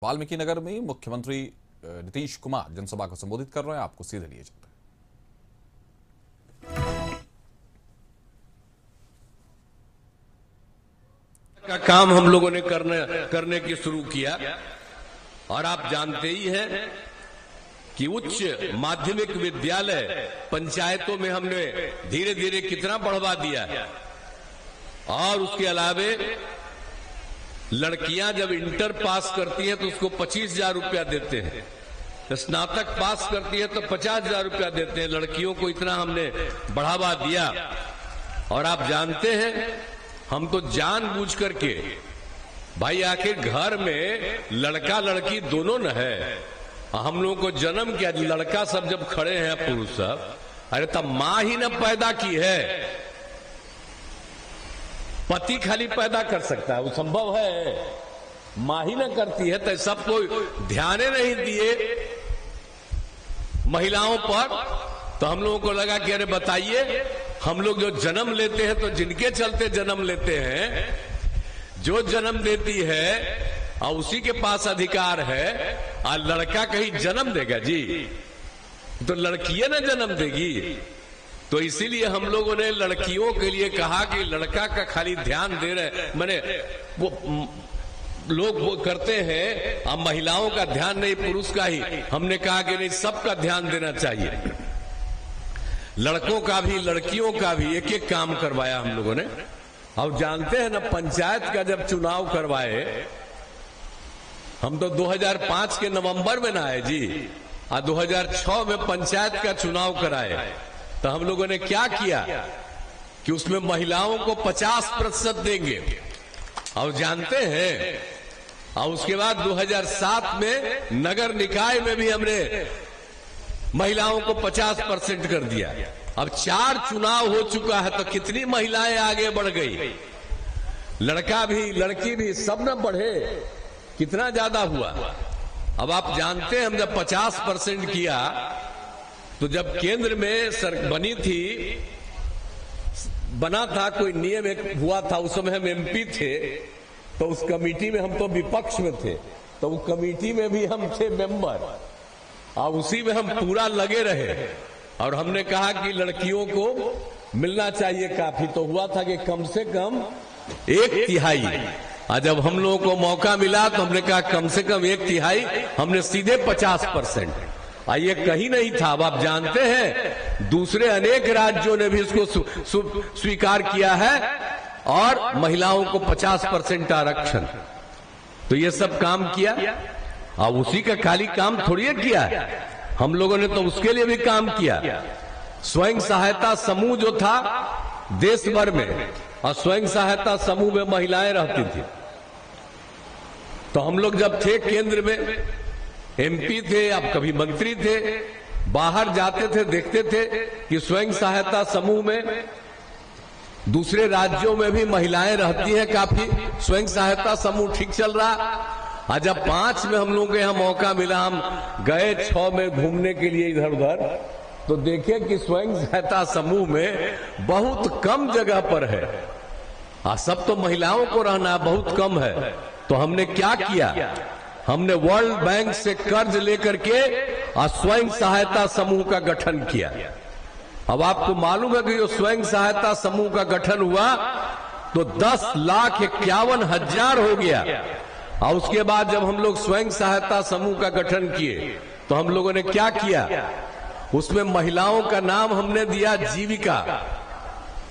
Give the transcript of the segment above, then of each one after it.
वाल्मीकि नगर में मुख्यमंत्री नीतीश कुमार जनसभा को संबोधित कर रहे हैं। आपको सीधे लिए चलते हैं। का काम हम लोगों ने करने की शुरू किया और आप जानते ही हैं कि उच्च माध्यमिक विद्यालय पंचायतों में हमने धीरे धीरे कितना बढ़वा दिया है। और उसके अलावे लड़कियां जब इंटर पास करती हैं तो उसको 25,000 रुपया देते हैं, स्नातक पास करती है तो 50,000 रुपया देते हैं। लड़कियों को इतना हमने बढ़ावा दिया। और आप जानते हैं हम तो जानबूझ करके, भाई आखिर घर में लड़का लड़की दोनों न है, हम लोगों को जन्म किया लड़का सब जब खड़े हैं पुरुष सब, अरे तब मां ही न पैदा की है, पति खाली पैदा कर सकता है, वो संभव है, मां ही न करती है। तो सब कोई ध्यान नहीं दिए महिलाओं पर। तो हम लोगों को लगा कि अरे बताइए, हम लोग जो जन्म लेते हैं तो जिनके चलते जन्म लेते हैं, जो जन्म देती है और उसी के पास अधिकार है। और लड़का कहीं जन्म देगा जी, तो लड़कियां ना जन्म देगी। तो इसीलिए हम लोगों ने लड़कियों के लिए कहा कि लड़का का खाली ध्यान दे रहे, मैंने वो लोग वो करते हैं, अब महिलाओं का ध्यान नहीं पुरुष का ही। हमने कहा कि नहीं, सबका ध्यान देना चाहिए, लड़कों का भी लड़कियों का भी। एक एक काम करवाया हम लोगों ने। अब जानते हैं ना, पंचायत का जब चुनाव करवाए हम तो 2005 के नवंबर में ना आए जी, और 2006 में पंचायत का चुनाव कराए। तो हम लोगों ने क्या किया कि उसमें महिलाओं को 50% देंगे। और जानते हैं, और उसके बाद 2007 में नगर निकाय में भी हमने महिलाओं को 50% कर दिया। अब 4 चुनाव हो चुका है तो कितनी महिलाएं आगे बढ़ गई। लड़का भी लड़की भी सब न बढ़े, कितना ज्यादा हुआ। अब आप जानते हैं हम जब 50% किया तो जब केंद्र में बनी थी, बना था कोई नियम एक हुआ था, उस समय हम एमपी थे, तो उस कमेटी में हम तो विपक्ष में थे, तो उस कमेटी में भी हम थे मेंबर, और उसी में हम पूरा लगे रहे। और हमने कहा कि लड़कियों को मिलना चाहिए काफी। तो हुआ था कि कम से कम 1/3। और जब हम लोगों को मौका मिला तो हमने कहा कम से कम 1/3, हमने सीधे 50%। ये कहीं नहीं था। अब आप जानते हैं दूसरे अनेक राज्यों ने भी इसको स्वीकार किया है और महिलाओं को 50% आरक्षण। तो ये सब काम किया। और उसी का खाली काम थोड़ी किया है, हम लोगों ने तो उसके लिए भी काम किया। स्वयं सहायता समूह जो था देश भर में, और स्वयं सहायता समूह में महिलाएं रहती थी। तो हम लोग जब थे केंद्र में, एमपी थे, आप कभी मंत्री थे, बाहर जाते थे, देखते थे कि स्वयं सहायता समूह में दूसरे राज्यों में भी महिलाएं रहती हैं काफी। स्वयं सहायता समूह ठीक चल रहा। और जब 5 में हम लोगों को यहाँ मौका मिला, हम गए 6 में घूमने के लिए इधर उधर, तो देखे कि स्वयं सहायता समूह में बहुत कम जगह पर है। सब तो महिलाओं को रहना बहुत कम है। तो हमने क्या किया, हमने वर्ल्ड बैंक से कर्ज लेकर के और स्वयं सहायता समूह का गठन किया। अब आपको मालूम है कि जो स्वयं सहायता समूह का गठन हुआ तो 10,51,000 हो गया। और उसके बाद जब हम लोग स्वयं सहायता समूह का गठन किए तो हम लोगों ने क्या किया, उसमें महिलाओं का नाम हमने दिया जीविका।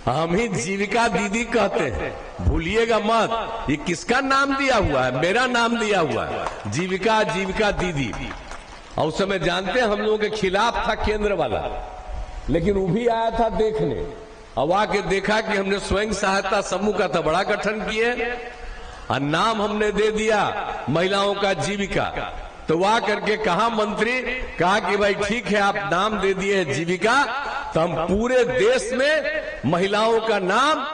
हम ही जीविका दीदी कहते हैं, भूलिएगा मत। ये किसका नाम दिया हुआ है? मेरा नाम दिया हुआ है, जीविका, जीविका दीदी। और उस समय जानते हैं हम लोगों के खिलाफ था केंद्र वाला, लेकिन वो भी आया था देखने। अब आके देखा कि हमने स्वयं सहायता समूह का तो बड़ा गठन किए और नाम हमने दे दिया महिलाओं का जीविका। तो वहां करके कहा मंत्री, कहा कि भाई ठीक है, आप नाम दे दिए जीविका, तो हम पूरे देश में महिलाओं का नाम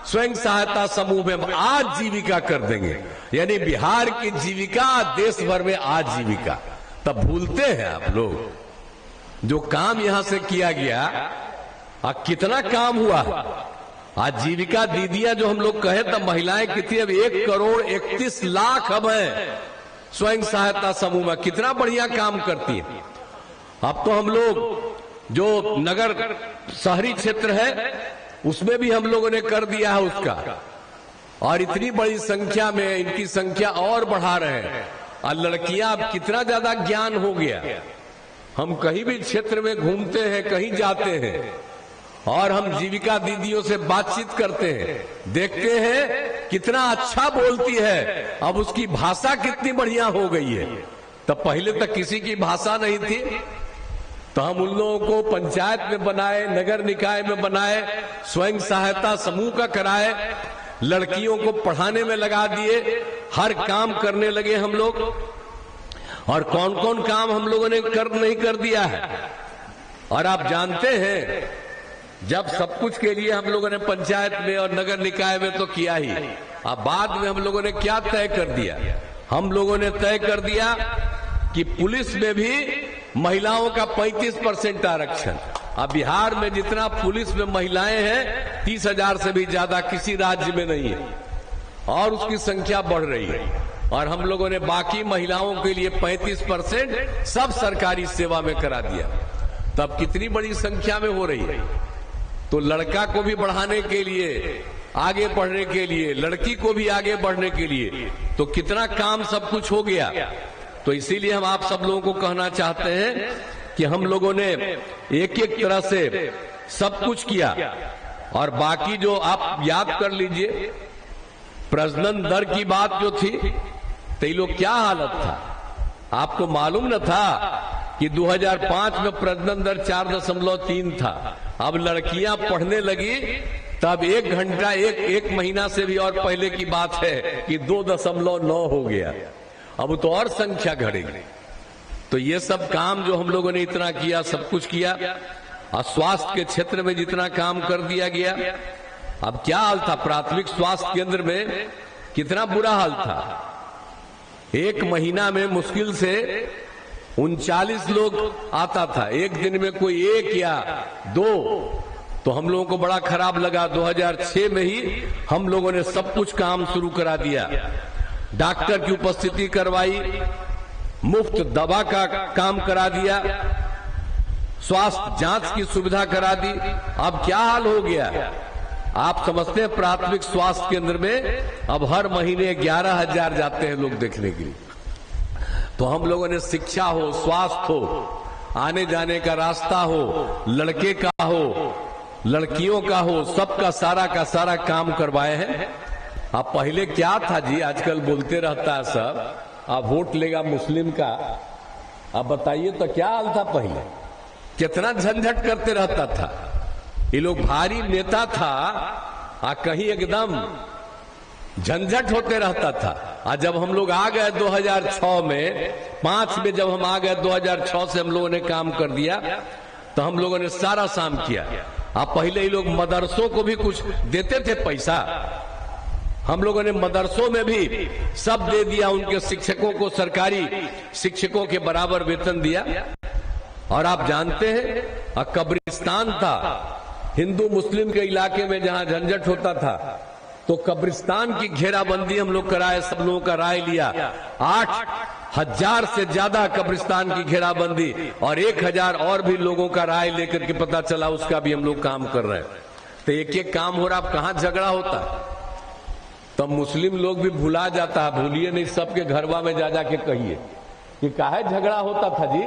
स्वयं सहायता समूह में आजीविका कर देंगे। यानी बिहार की जीविका देश भर में आजीविका। तब भूलते हैं आप लोग जो काम यहां से किया गया, कितना काम हुआ। आजीविका दीदियां जो हम लोग कहे, तब महिलाएं कितनी, अब 1,31,00,000 अब है। स्वयं सहायता समूह में कितना बढ़िया काम करती है। अब तो हम लोग जो नगर शहरी क्षेत्र है उसमें भी हम लोगों ने कर दिया है उसका, और इतनी बड़ी संख्या में इनकी संख्या और बढ़ा रहे हैं। और लड़कियां अब कितना ज्यादा ज्ञान हो गया, हम कहीं भी क्षेत्र में घूमते हैं, कहीं जाते हैं और हम जीविका दीदियों से बातचीत करते हैं, देखते हैं कितना अच्छा बोलती है, अब उसकी भाषा कितनी बढ़िया हो गई है। तब पहले तक किसी की भाषा नहीं थी, तो हम उन लोगों को पंचायत में बनाए, नगर निकाय में बनाए, स्वयं सहायता समूह का कराए, लड़कियों को पढ़ाने में लगा दिए, हर काम करने लगे हम लोग। और कौन कौन काम हम लोगों ने नहीं कर दिया है। और आप जानते हैं जब सब कुछ के लिए हम लोगों ने पंचायत में और नगर निकाय में तो किया ही, अब बाद में हम लोगों ने क्या तय कर दिया, हम लोगों ने तय कर दिया कि पुलिस में भी महिलाओं का 35% आरक्षण। अब बिहार में जितना पुलिस में महिलाएं हैं 30,000 से भी ज्यादा किसी राज्य में नहीं है, और उसकी संख्या बढ़ रही है। और हम लोगों ने बाकी महिलाओं के लिए 35% सब सरकारी सेवा में करा दिया। तब कितनी बड़ी संख्या में हो रही है। तो लड़का को भी बढ़ाने के लिए, आगे बढ़ने के लिए, लड़की को भी आगे बढ़ने के लिए, तो कितना काम सब कुछ हो गया। तो इसीलिए हम आप सब लोगों को कहना चाहते हैं कि हम लोगों ने एक एक तरह से सब कुछ किया। और बाकी जो आप याद कर लीजिए, प्रजनन दर की बात जो थी, तो ये लोग क्या हालत था, आपको मालूम न था कि 2005 में प्रजनन दर 4.3 था। अब लड़कियां पढ़ने लगी तब 1 घंटा एक महीना से भी और पहले की बात है कि 2.9 हो गया। अब तो और संख्या घटेगी। तो ये सब काम जो हम लोगों ने इतना किया, सब कुछ किया, और स्वास्थ्य के क्षेत्र में जितना काम कर दिया गया। अब क्या हाल था, प्राथमिक स्वास्थ्य केंद्र में कितना बुरा हाल था। एक महीना में मुश्किल से 39 लोग आता था, एक दिन में कोई 1 या 2। तो हम लोगों को बड़ा खराब लगा। 2006 में ही हम लोगों ने सब कुछ काम शुरू करा दिया, डॉक्टर की उपस्थिति करवाई, मुफ्त दवा का काम करा दिया, स्वास्थ्य जांच की सुविधा करा दी। अब क्या हाल हो गया, आप समझते हैं प्राथमिक स्वास्थ्य केंद्र में अब हर महीने 11,000 जाते हैं लोग देखने के लिए। तो हम लोगों ने शिक्षा हो, स्वास्थ्य हो, आने जाने का रास्ता हो, लड़के का हो, लड़कियों का हो, सबका का सारा काम करवाए हैं। अब पहले क्या था जी, आजकल बोलते रहता है सब, अब वोट लेगा मुस्लिम का। अब बताइए तो क्या हाल था पहले, कितना झंझट करते रहता था। ये लोग भारी नेता था, कहीं एकदम झंझट होते रहता था। और जब हम लोग आ गए 2006 में, 5 में जब हम आ गए 2006 से हम लोगों ने काम कर दिया, तो हम लोगों ने सारा काम किया। अब पहले ये लोग मदरसों को भी कुछ देते थे पैसा, हम लोगों ने मदरसों में भी सब दे दिया, उनके शिक्षकों को सरकारी शिक्षकों के बराबर वेतन दिया। और आप जानते हैं कब्रिस्तान था हिंदू मुस्लिम के इलाके में, जहां झंझट होता था, तो कब्रिस्तान की घेराबंदी हम लोग कराए, सब लोगों का राय लिया। 8,000 से ज्यादा कब्रिस्तान की घेराबंदी, और 1,000 और भी लोगों का राय लेकर के पता चला, उसका भी हम लोग काम कर रहे हैं। तो एक एक काम हो रहा। अब कहां झगड़ा होता, तब मुस्लिम लोग भी भुला जाता है। भूलिए नहीं, सबके घरवा में जा जाके कहिए कि काहे झगड़ा होता था जी,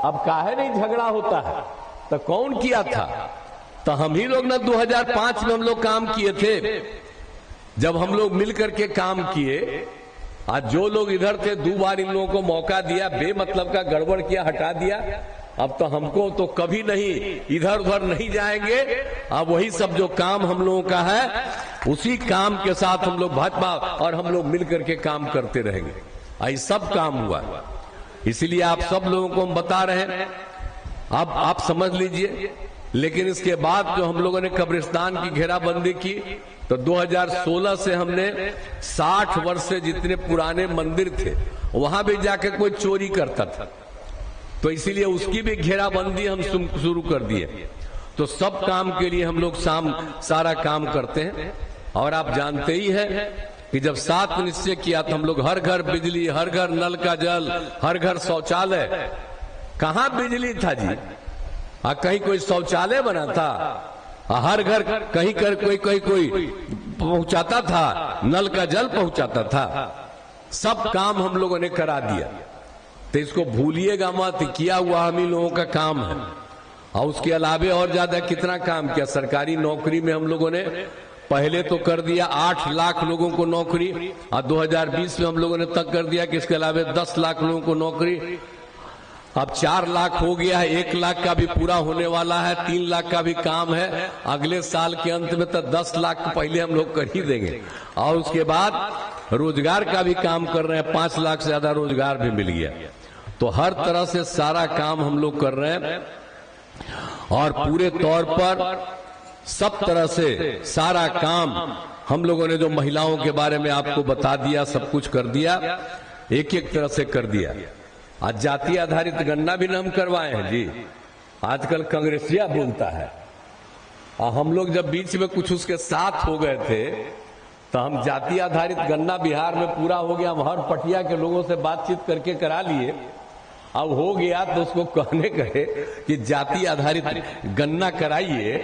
अब काहे नहीं झगड़ा होता है। तो कौन किया था, तो हम ही लोग ना 2005 में हम लोग काम किए थे, जब हम लोग मिलकर के काम किए। आज जो लोग इधर थे 2 बार इन लोगों को मौका दिया, बेमतलब का गड़बड़ किया, हटा दिया। अब तो हमको तो कभी नहीं, इधर उधर नहीं जाएंगे। अब वही सब जो काम हम लोगों का है, उसी काम के साथ हम लोग भाजपा और हम लोग मिलकर के काम करते रहेंगे। आई सब काम हुआ, इसलिए आप सब लोगों को हम बता रहे हैं। अब आप समझ लीजिए। लेकिन इसके बाद जो हम लोगों ने कब्रिस्तान की घेराबंदी की, तो 2016 से हमने 60 वर्ष से जितने पुराने मंदिर थे वहां भी जाके कोई चोरी करता था, तो इसीलिए उसकी भी घेराबंदी हम शुरू कर दिए। तो सब काम के लिए हम लोग सारा काम करते हैं। और आप जानते ही हैं कि जब 7 निश्चय किया तो हम लोग हर घर बिजली, हर घर नल का जल, हर घर शौचालय। कहां बिजली था जी? कहीं कोई शौचालय बना था? हर घर कहीं कर कोई पहुंचाता था, नल का जल पहुंचाता था? सब काम हम लोगों ने करा दिया। तो इसको भूलिएगा मत, किया हुआ हम ही लोगों का काम है। और उसके अलावे और ज्यादा कितना काम किया। सरकारी नौकरी में हम लोगों ने पहले तो कर दिया 8 लाख लोगों को नौकरी, और 2020 में हम लोगों ने तक कर दिया कि इसके अलावे 10 लाख लोगों को नौकरी। अब 4 लाख हो गया है, 1 लाख का भी पूरा होने वाला है, 3 लाख का भी काम है। अगले साल के अंत में तो 10 लाख पहले हम लोग कर ही देंगे। और उसके बाद रोजगार का भी काम कर रहे हैं, 5 लाख से ज्यादा रोजगार भी मिल गया। तो हर तरह से सारा काम हम लोग कर रहे हैं, और पूरे तौर पर सब तरह से सारा काम हम लोगों ने जो महिलाओं के बारे में आपको बता दिया, सब कुछ कर दिया, एक एक तरह से कर दिया। आज जाति आधारित गणना भी हम करवाए हैं जी। आजकल कांग्रेसिया बोलता है, और हम लोग जब बीच में कुछ उसके साथ हो गए थे तो हम जाति आधारित गणना बिहार में पूरा हो गया। हम हर पटिया के लोगों से बातचीत करके करा लिए। अब हो गया तो उसको कहने कहे कि जाति आधारित गणना कराइए,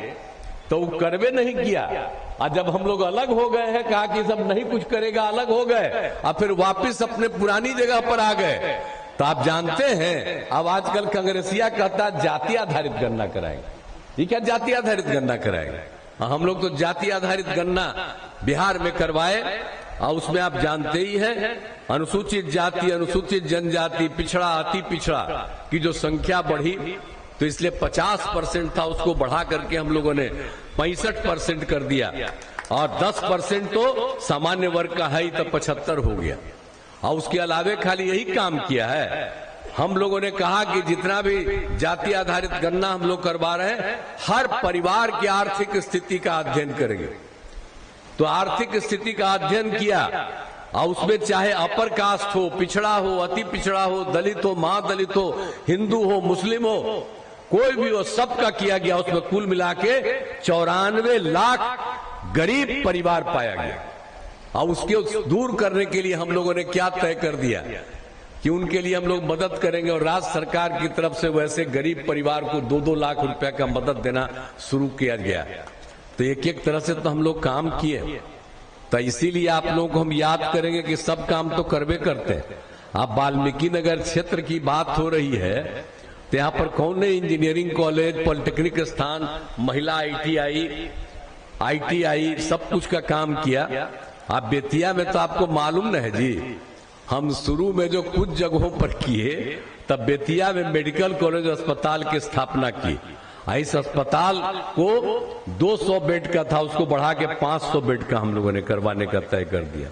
तो वो करवे नहीं किया। और जब हम लोग अलग हो गए हैं, कहा कि सब नहीं कुछ करेगा, अलग हो गए, और फिर वापस अपने पुरानी जगह पर आ गए। तो आप जानते हैं अब आजकल कांग्रेसिया कहता है जाति आधारित गणना कराएंगे। ये क्या जाति आधारित गणना कराएंगे? हम लोग तो जाति आधारित गणना बिहार में करवाए, और उसमें आप जानते ही हैं अनुसूचित जाति, अनुसूचित जनजाति, पिछड़ा, अति पिछड़ा की जो संख्या बढ़ी, तो इसलिए 50% था, उसको बढ़ा करके हम लोगों ने 65% कर दिया। और 10% तो सामान्य वर्ग का है ही, तो 75 हो गया। और उसके अलावे खाली यही काम किया है। हम लोगों ने कहा कि जितना भी जाति आधारित गणना हम लोग करवा रहे हैं, हर परिवार की आर्थिक स्थिति का अध्ययन करेंगे। तो आर्थिक स्थिति का अध्ययन किया, और उसमें चाहे अपर कास्ट हो, पिछड़ा हो, अति पिछड़ा हो, दलित हो, महादलित हो, हिंदू हो, मुस्लिम हो, कोई भी हो, सबका किया गया। उसमें कुल मिला के 94 लाख गरीब परिवार पाया गया। और उसके दूर करने के लिए हम लोगों ने क्या तय कर दिया कि उनके लिए हम लोग मदद करेंगे, और राज्य सरकार की तरफ से वैसे गरीब परिवार को 2-2 लाख रुपया का मदद देना शुरू किया गया। तो एक एक तरह से तो हम लोग काम किए। तो इसीलिए आप लोगों को हम याद करेंगे कि सब काम तो करवे करते हैं। आप वाल्मीकि नगर क्षेत्र की बात हो रही है, तो यहाँ पर कौन ने इंजीनियरिंग कॉलेज, पॉलिटेक्निक स्थान, महिला ITI सब कुछ का काम किया। आप बेतिया में तो आपको मालूम न है जी, हम शुरू में जो कुछ जगहों पर किए, तब बेतिया में मेडिकल कॉलेज अस्पताल की स्थापना की। इस अस्पताल को 200 बेड का था, उसको बढ़ा के 500 बेड का हम लोगों ने करवाने का तय कर दिया।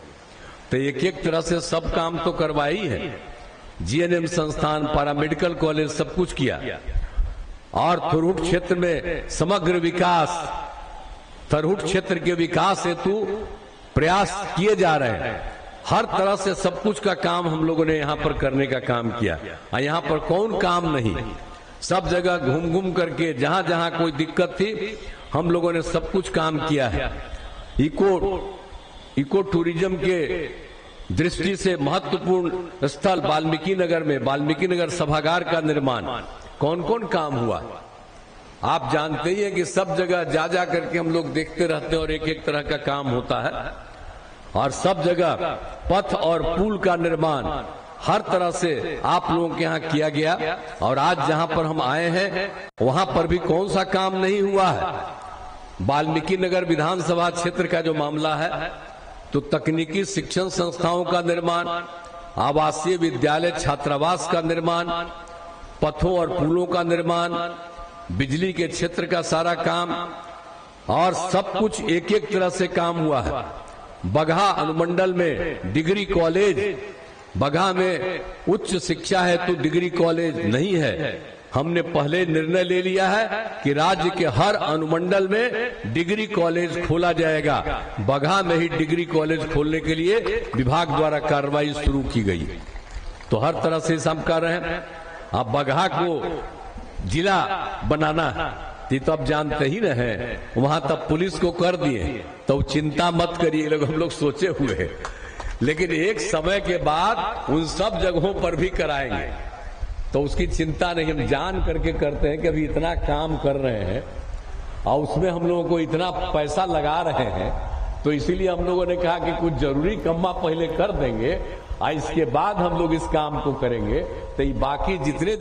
तो एक एक तरह से सब काम तो करवाई है। GNM संस्थान, पैरामेडिकल कॉलेज, सब कुछ किया। और थुरहुट क्षेत्र में समग्र विकास, थुरहुट क्षेत्र के विकास हेतु प्रयास किए जा रहे हैं। हर तरह से सब कुछ का काम हम लोगों ने यहाँ पर करने का काम किया। और यहाँ पर कौन काम नहीं, सब जगह घूम घूम करके जहां जहां कोई दिक्कत थी हम लोगों ने सब कुछ काम किया है। इको टूरिज्म के दृष्टि से महत्वपूर्ण स्थल वाल्मीकि नगर में वाल्मीकि नगर सभागार का निर्माण, कौन कौन काम हुआ आप जानते ही हैं कि सब जगह जा जा करके हम लोग देखते रहते हैं, और एक एक तरह का काम होता है। और सब जगह पथ और पुल का निर्माण हर तरह से आप लोगों के यहाँ किया गया। और आज जहाँ पर हम आए हैं वहाँ पर भी कौन सा काम नहीं हुआ है। वाल्मीकि नगर विधानसभा क्षेत्र का जो मामला है, तो तकनीकी शिक्षण संस्थाओं का निर्माण, आवासीय विद्यालय छात्रावास का निर्माण, पथों और पुलों का निर्माण, बिजली के क्षेत्र का सारा काम, और सब कुछ एक एक तरह से काम हुआ है। बगहा अनुमंडल में डिग्री कॉलेज, बगहा में उच्च शिक्षा है तो डिग्री कॉलेज नहीं है। हमने पहले निर्णय ले लिया है कि राज्य के हर अनुमंडल में डिग्री कॉलेज खोला जाएगा। बगहा में ही डिग्री कॉलेज खोलने के लिए विभाग द्वारा कार्रवाई शुरू की गई। तो हर तरह से हम कर रहे हैं। अब बगहा को जिला बनाना है, ये तो आप जानते ही रहे, वहां तब पुलिस को कर दिए, तो चिंता मत करिए, लोग हम लोग सोचे हुए हैं, लेकिन एक समय के बाद उन सब जगहों पर भी कराएंगे, तो उसकी चिंता नहीं। हम जान करके करते हैं कि अभी इतना काम कर रहे हैं और उसमें हम लोगों को इतना पैसा लगा रहे हैं, तो इसीलिए हम लोगों ने कहा कि कुछ जरूरी कम्मा पहले कर देंगे और इसके बाद हम लोग इस काम को करेंगे। तो ये बाकी जितने